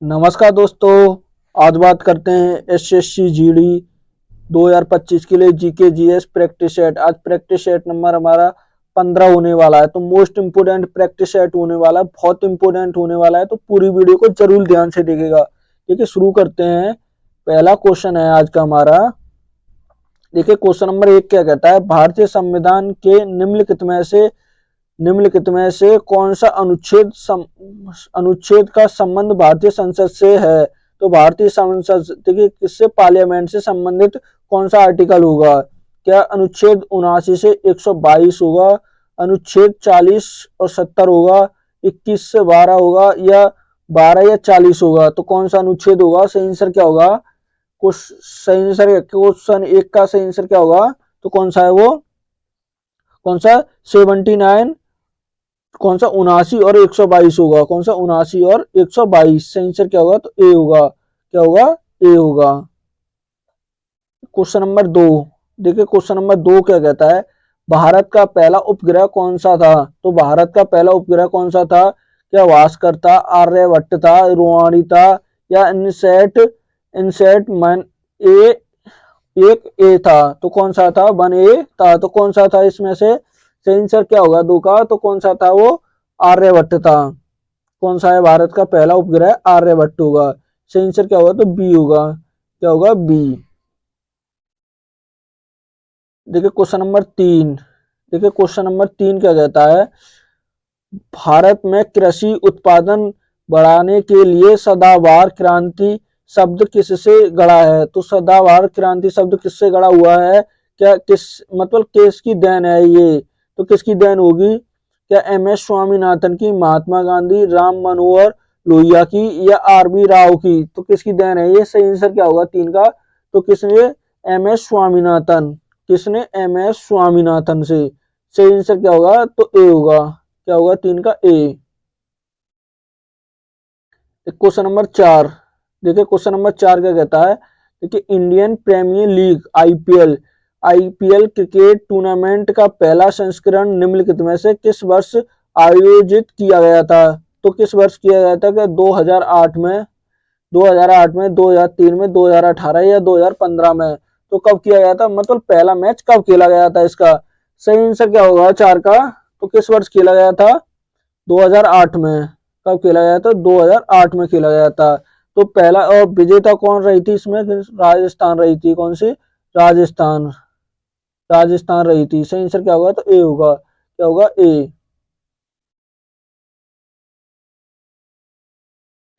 नमस्कार दोस्तों। आज बात करते हैं एसएससी जीडी 2025 के लिए जीके जीएस प्रैक्टिस सेट। आज प्रैक्टिस सेट नंबर हमारा 15 होने वाला है, तो मोस्ट इम्पोर्टेंट प्रैक्टिस सेट होने वाला है, बहुत इंपोर्टेंट होने वाला है, तो पूरी वीडियो को जरूर ध्यान से देखिएगा। देखिए शुरू करते हैं। पहला क्वेश्चन है आज का हमारा। देखिए क्वेश्चन नंबर 1 क्या कहता है, भारतीय संविधान के निम्नलिखित में से कौन सा अनुच्छेद का संबंध भारतीय संसद से है। तो भारतीय संसद देखिए किससे, पार्लियामेंट से संबंधित कौन सा आर्टिकल होगा। क्या अनुच्छेद 79 से 122 होगा, अनुच्छेद 40 और 70 होगा, 21 से 12 होगा, या 12 या 40 होगा। तो कौन सा अनुच्छेद होगा, सही आंसर क्या होगा। सही आंसर क्वेश्चन 1 का सही आंसर क्या होगा, तो कौन सा है वो, कौन सा 79, कौन सा 79 और 122 होगा, कौन सा 79 और 122। सही आंसर क्या होगा, तो ए होगा। क्या होगा, ए होगा। Question number 2। देखिए क्वेश्चन नंबर 2 क्या कहता है, भारत का पहला उपग्रह कौन सा था। तो भारत का पहला उपग्रह कौन सा था। क्या भास्कर था, आर्यभट्ट था, रोहाणी था, या इनसैट इनसैट मन ए एक ए था। तो कौन सा था, 1A था। तो कौन सा था इसमें से, सही आंसर क्या होगा 2 का, तो कौन सा था वो, आर्यभट्ट था। कौन सा है भारत का पहला उपग्रह, आर्यभट्ट होगा। सही आंसर क्या होगा, तो बी होगा। क्या होगा, बी। देखिए क्वेश्चन नंबर 3। देखिए क्वेश्चन नंबर 3 क्या कहता है, भारत में कृषि उत्पादन बढ़ाने के लिए सदाबहार क्रांति शब्द किससे गढ़ा है। तो सदाबहार क्रांति शब्द किससे गढ़ा हुआ है, क्या किस मतलब किसकी देन है ये, तो किसकी देन होगी। क्या MS स्वामीनाथन की, महात्मा गांधी, राम मनोहर लोहिया की, या RB राव की। तो किसकी देन है ये, सही आंसर क्या होगा 3 का, तो किसने, MS स्वामीनाथन। किसने, MS स्वामीनाथन से। सही आंसर क्या होगा, तो ए होगा। क्या होगा 3 का, ए। Question number 4। देखिए क्वेश्चन नंबर 4 क्या कहता है, देखिए Indian premier league IPL cricket tournament का पहला संस्करण निम्नलिखित में से किस वर्ष आयोजित किया गया था। तो किस वर्ष किया गया था, क्या 2008 में, 2003 में, 2018 या 2015 में। तो कब किया गया था, मतलब पहला मैच कब खेला गया था इसका। सही आंसर क्या होगा 4 का, तो किस वर्ष खेला गया था, 2008 में। कब खेला गया था, 2008 में खेला गया था। तो पहला, और विजेता कौन रही थी इसमें, राजस्थान रही थी। कौन सी, राजस्थान राजस्थान रही थी। सही आंसर क्या होगा, तो ए होगा। क्या होगा, A.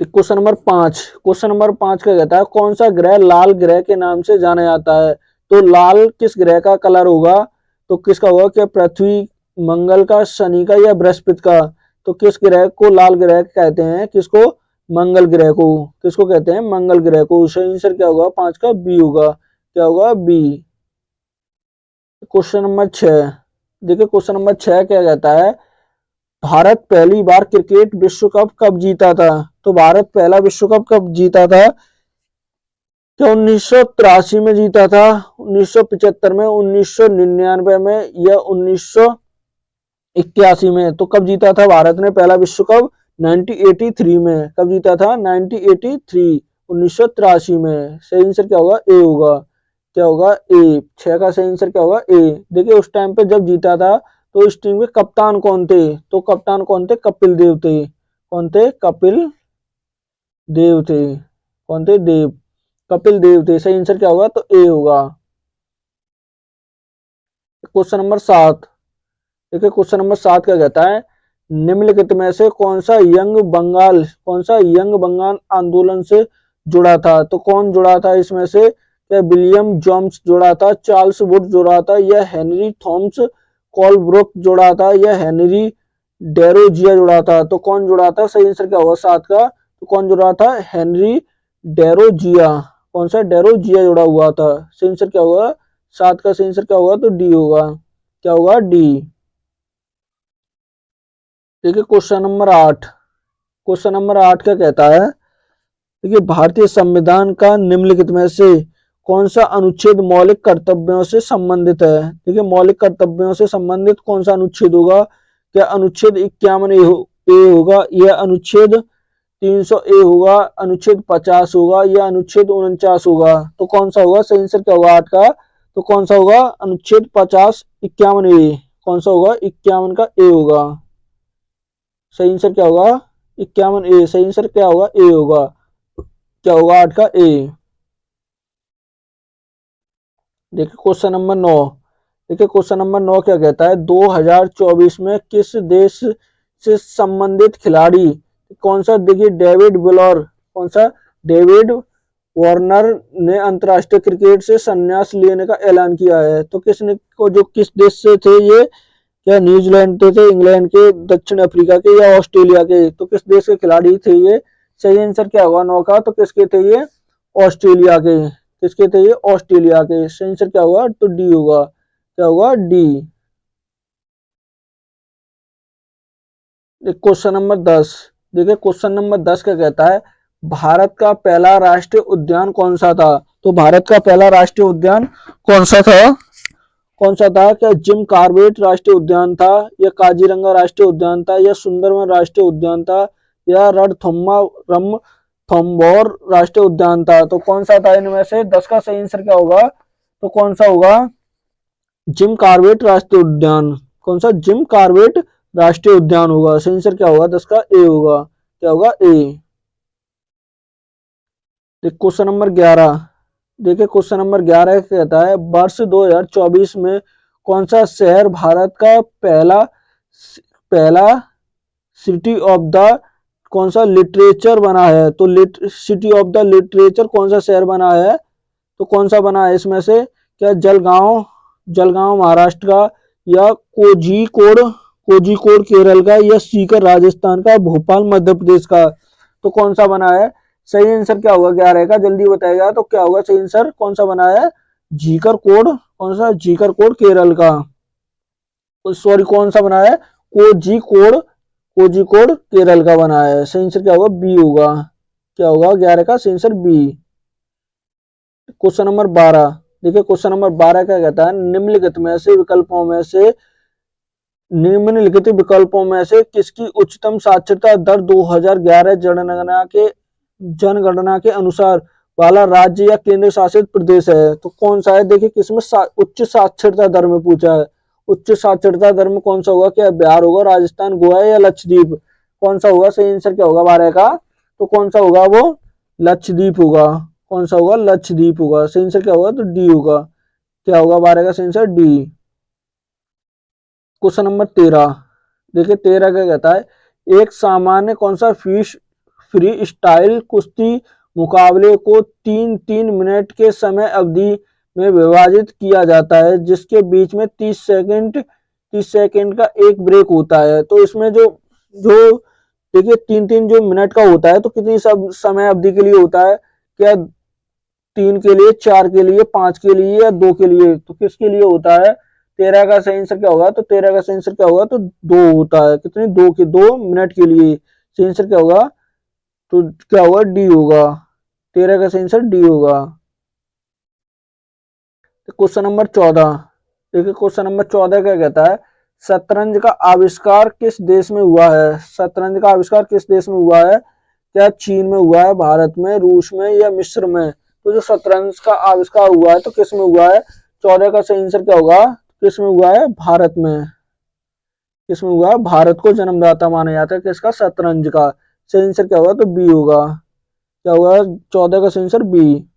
Question number 5। Question number 5 क्या कहता है, कौन सा ग्रह लाल ग्रह के नाम से जाना जाता है। तो लाल किस ग्रह का कलर होगा, तो किसका होगा, क्या पृथ्वी, मंगल का, शनि का, या बृहस्पति का। तो किस ग्रह को लाल ग्रह कहते हैं, किसको, मंगल ग्रह को। किसको कहते हैं, मंगल ग्रह को। सही आंसर क्या होगा 5 का, बी होगा। क्या होगा, बी। Question number 6। देखिए क्वेश्चन नंबर 6 क्या कहता है, भारत पहली बार क्रिकेट विश्व कप कब जीता था। तो भारत पहला विश्व कप कब जीता था, क्या 1983 में जीता था, 1975 में, 1999 में, या 1981 में। तो कब जीता था भारत ने पहला विश्व कप, 1983 में। कब जीता था, 1983, 1983 में। सही आंसर क्या होगा, ए होगा। क्या होगा, ए। 6 का सही आंसर क्या होगा, ए। देखिए उस टाइम पे जब जीता था, तो इस टीम के कप्तान कौन थे, तो कप्तान कौन थे, कपिल देव थे। कौन थे, कपिल देव थे। कौन थे, देव, कपिल देव थे। सही आंसर क्या होगा, तो ए होगा। Question number 7। देखिए क्वेश्चन नंबर 7 क्या कहता है, निम्नलिखित में से कौन सा यंग बंगाल आंदोलन से जुड़ा था। तो कौन जुड़ा था इसमें से, क्या विलियम जोन्स जुड़ा था, चार्ल्स वुड जुड़ा था, या हेनरी थॉमस कोलब्रुक जुड़ा था, या हेनरी डेरोजिया जुड़ा था। तो कौन जुड़ा था, सही आंसर क्या होगा 7 का, तो कौन जुड़ा था, हेनरी डेरोजिया। कौन सा, डेरोजिया जुड़ा हुआ था। सही आंसर क्या होगा 7 का, सही आंसर क्या होगा, तो डी होगा। क्या होगा, डी। देखिए क्वेश्चन नंबर 8। क्वेश्चन नंबर 8 क्या कहता है, देखिए भारतीय संविधान का निम्नलिखित में से कौन सा अनुच्छेद मौलिक कर्तव्यों से संबंधित है। देखिए मौलिक कर्तव्यों से संबंधित कौन सा अनुच्छेद होगा, क्या अनुच्छेद 51 ए होगा, या अनुच्छेद 300A होगा, अनुच्छेद 50 होगा या अनुच्छेद 49 होगा? तो कौन सा होगा? सही आंसर क्या होगा 8 का? तो कौन सा होगा? अनुच्छेद 50 51A। कौन सा होगा? 51 का ए होगा। सही आंसर क्या होगा? 51A। सही आंसर क्या होगा? ए होगा। क्या होगा 8 का? ए। देखिए क्वेश्चन नंबर 9। देखिए क्वेश्चन नंबर 9 क्या कहता है? 2024 में किस देश से संबंधित खिलाड़ी कौन सा? देखिए डेविड विलर, कौन सा? डेविड वार्नर ने अंतरराष्ट्रीय क्रिकेट से संन्यास लेने का ऐलान किया है। तो किसने को, जो किस देश से थे ये? क्या न्यूजीलैंड के थे, इंग्लैंड के, दक्षिण अफ्रीका के या ऑस्ट्रेलिया के? तो किस देश के खिलाड़ी थे ये? सही आंसर क्या होगा 9 का? तो किसके थे ये? ऑस्ट्रेलिया के। किसके थे ये? ऑस्ट्रेलिया के। सही आंसर क्या होगा? तो डी होगा। क्या होगा? डी। Question number 10। देखिए क्वेश्चन नंबर 10 क्या कहता है? भारत का पहला राष्ट्रीय उद्यान कौन सा था? तो भारत का पहला राष्ट्रीय उद्यान कौन सा था? कौन सा था? क्या जिम कॉर्बेट राष्ट्रीय उद्यान था, या काजीरंगा राष्ट्रीय उद्यान था, या सुंदरवन राष्ट्रीय उद्यान था, या रणथंभौर राष्ट्रीय उद्यान था? तो कौन सा था इनमें से? 10 का सही आंसर क्या होगा? तो कौन सा होगा? जिम कॉर्बेट राष्ट्रीय उद्यान। कौन सा? जिम कॉर्बेट राष्ट्रीय उद्यान होगा। सही आंसर क्या होगा? 10 का ए होगा। क्या होगा? ए। Question number 11। देखिए क्वेश्चन नंबर 11 कहता है वर्ष 2024 में कौन सा शहर भारत का पहला पहला सिटी ऑफ द कौन सा लिटरेचर बना है? तो सिटी ऑफ द लिटरेचर कौन सा शहर बना है? तो कौन सा बना है इसमें से? क्या जलगांव जलगांव महाराष्ट्र का, या कोझिकोड केरल का, या सीकर राजस्थान का, भोपाल मध्य प्रदेश का? तो कौन सा बना है? सही आंसर क्या होगा 11 का? जल्दी बताएगा। तो क्या होगा सही आंसर? कौन सा बना है? झीकर कोड। कौन सा? झीकर कोड केरल का। सॉरी, कौन सा बना है? कोझिकोड केरल का बना है। सही आंसर क्या होगा? बी होगा। क्या होगा 11 का? सही आंसर बी। Question number 12। देखिए क्वेश्चन नंबर 12 क्या कहता है? निम्नलिखित विकल्पों में से किसकी उच्चतम साक्षरता दर 2011 जनगणना के अनुसार वाला राज्य या केंद्र शासित प्रदेश है? तो कौन सा है? देखिए किसमें उच्च साक्षरता दर में पूछा है। उच्च साक्षरता दर में कौन सा होगा? क्या बिहार होगा, राजस्थान, गोवा या लक्षद्वीप? कौन सा होगा? सही आंसर क्या होगा 12 का? तो कौन सा होगा वो? लक्षद्वीप होगा। कौन सा होगा? लक्षद्वीप होगा। सही आंसर क्या होगा? तो डी होगा। क्या होगा 12 का? सही आंसर डी। Question number 13। देखिए 13 क्या कहता है? एक सामान्य कौन सा फ्री स्टाइल कुश्ती मुकाबले को 3-3 मिनट के समय अवधि में विभाजित किया जाता है, जिसके बीच में 30 सेकंड का एक ब्रेक होता है। तो इसमें जो जो देखिए 3-3 जो मिनट का होता है, तो कितनी सब समय अवधि के लिए होता है? क्या 3 के लिए, 4 के लिए, 5 के लिए या 2 के लिए? तो किसके लिए होता है? 13 का सही आंसर क्या होगा? तो 13 का सही आंसर क्या होगा? तो 2 होता है। कितनी? 2 मिनट के लिए। सही आंसर क्या होगा? तो क्या होगा? डी होगा। 13 का सही आंसर डी होगा। Question number 14। देखिए क्वेश्चन नंबर 14 क्या कहता है? शतरंज का आविष्कार किस देश में हुआ है? शतरंज का आविष्कार किस देश में हुआ है? क्या चीन में हुआ है, भारत में, रूस में या मिस्र में? तो जो शतरंज का आविष्कार हुआ है तो किस में हुआ है? 14 का सही आंसर क्या होगा? किस में हुआ है? भारत में। किस में हुआ है? भारत को जन्मदाता माना जाता है किसका? शतरंज का। सही आंसर क्या होगा? तो बी होगा। क्या होगा 14 का सही आंसर? बी।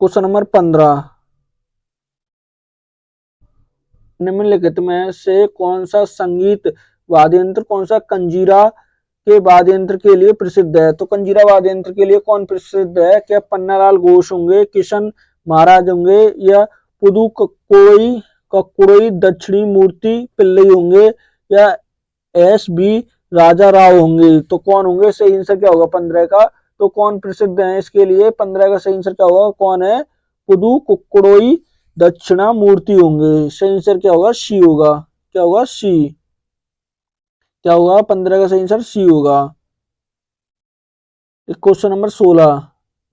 Question number 15। निम्नलिखित में से कौन सा संगीत वाद्य यंत्र कौन सा कंजीरा के वाद्य यंत्र के लिए प्रसिद्ध है? तो कंजीरा वाद्य यंत्र के लिए कौन प्रसिद्ध है? क्या पन्नालाल घोष होंगे, किशन महाराज होंगे, या कक्कोई दक्षिणी मूर्ति पिल्लई होंगे, या एस बी राजा राव होंगे? तो कौन होंगे? सही आंसर क्या होगा 15 का? तो कौन प्रसिद्ध है इसके लिए? 15 का सही आंसर क्या होगा? कौन है? पुदुकोट्टई दक्षिणा मूर्ति होंगे। सही आंसर क्या होगा? सी होगा। क्या होगा? सी। क्या होगा 15 का सही आंसर? सी होगा। Question number 16।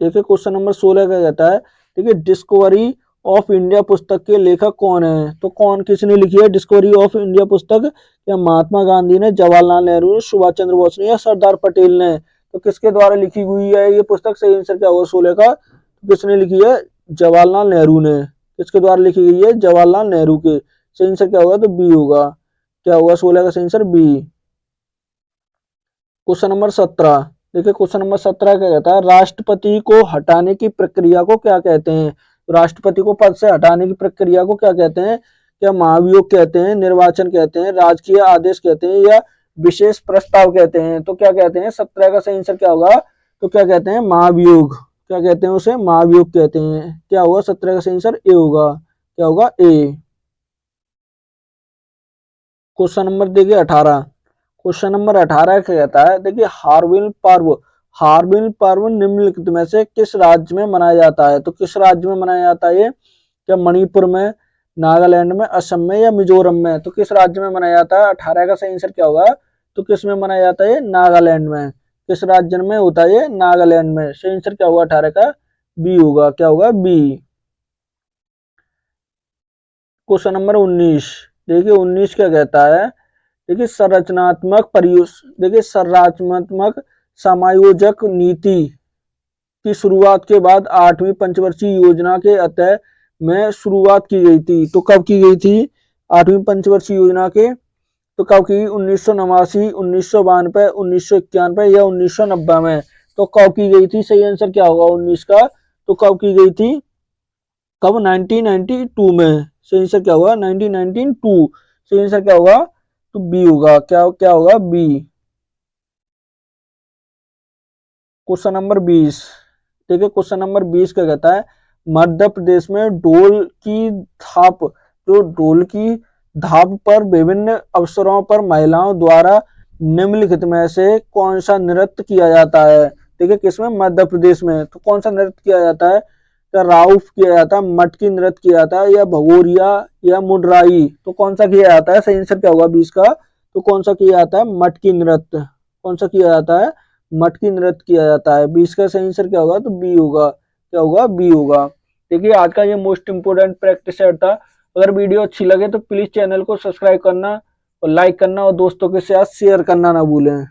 देखिए क्वेश्चन नंबर 16 क्या कहता है? देखिए डिस्कवरी ऑफ इंडिया पुस्तक के लेखक कौन है? तो कौन किसने लिखी है डिस्कवरी ऑफ इंडिया पुस्तक? या महात्मा गांधी ने, जवाहरलाल नेहरू ने, सुभाष चंद्र बोस ने, या सरदार पटेल ने? तो किसके द्वारा लिखी हुई है ये पुस्तक? सही आंसर क्या होगा 16 का? तो किसने लिखी है? जवाहरलाल नेहरू ने। किसके द्वारा लिखी गई है? जवाहरलाल नेहरू के। सही आंसर क्या होगा? तो बी होगा। क्या होगा 16 का सही आंसर? बी। Question number 17। देखिए क्वेश्चन नंबर 17 क्या कहता है? राष्ट्रपति को हटाने की प्रक्रिया को क्या कहते हैं? राष्ट्रपति को पद से हटाने की प्रक्रिया को क्या कहते हैं? क्या महाभियोग कहते हैं, निर्वाचन कहते हैं, राजकीय आदेश कहते हैं, या विशेष प्रस्ताव कहते हैं? तो क्या कहते हैं? 17 का सही आंसर क्या होगा? तो क्या कहते हैं? महाभियोग। क्या कहते हैं उसे? महाभियोग कहते हैं। क्या होगा 17 का सही आंसर? ए होगा। क्या होगा? ए। क्वेश्चन नंबर देखिए 18। क्वेश्चन नंबर 18 क्या कहता है? देखिए हार्बिल पर्व निम्नलिखित में से किस राज्य में मनाया जाता है? तो किस राज्य में मनाया जाता है? क्या मणिपुर में, नागालैंड में, असम में, या मिजोरम में? तो किस राज्य में मनाया जाता है? 18 का सही आंसर क्या होगा? तो किस में मनाया जाता है? नागालैंड में। किस राज्य में होता है? नागालैंड में। सही आंसर क्या होगा 18 का? बी होगा। क्या होगा? बी। Question number 19। देखिए 19 क्या कहता है? देखिए संरचनात्मक समायोजक नीति की शुरुआत के बाद 8वीं पंचवर्षीय योजना के अतः में शुरुआत की गई थी। तो कब की गई थी 8वीं पंचवर्षीय योजना के? तो कब की? 1989, 1992, 1991 या 1990 में? तो कब की गई थी? सही आंसर क्या होगा 19 का? तो कब की गई थी? कब? 1992 में। सही आंसर क्या होगा? 1992। सही आंसर क्या होगा? तो बी होगा। क्या होगा? बी। Question number 20। देखिए क्वेश्चन नंबर 20 क्या कहता है? मध्य प्रदेश में ढोल की धाप पर विभिन्न अवसरों पर महिलाओं द्वारा निम्नलिखित में से कौन सा नृत्य किया जाता है? देखिए किसमें? मध्य प्रदेश में। तो कौन सा नृत्य किया जाता है? क्या राउफ किया जाता है, मटकी नृत्य किया जाता है, या भगोरिया, या मुडराई? तो कौन सा किया जाता है? सही आंसर क्या होगा 20 का? तो कौन सा किया जाता है? मटकी नृत्य। कौन सा किया जाता है? मटकी नृत्य किया जाता है। 20 का सही आंसर क्या होगा? तो बी होगा। क्या होगा? बी होगा। देखिए आज का ये मोस्ट इंपोर्टेंट प्रैक्टिस सेट था। अगर वीडियो अच्छी लगे तो प्लीज चैनल को सब्सक्राइब करना और लाइक करना और दोस्तों के साथ शेयर करना ना भूलें।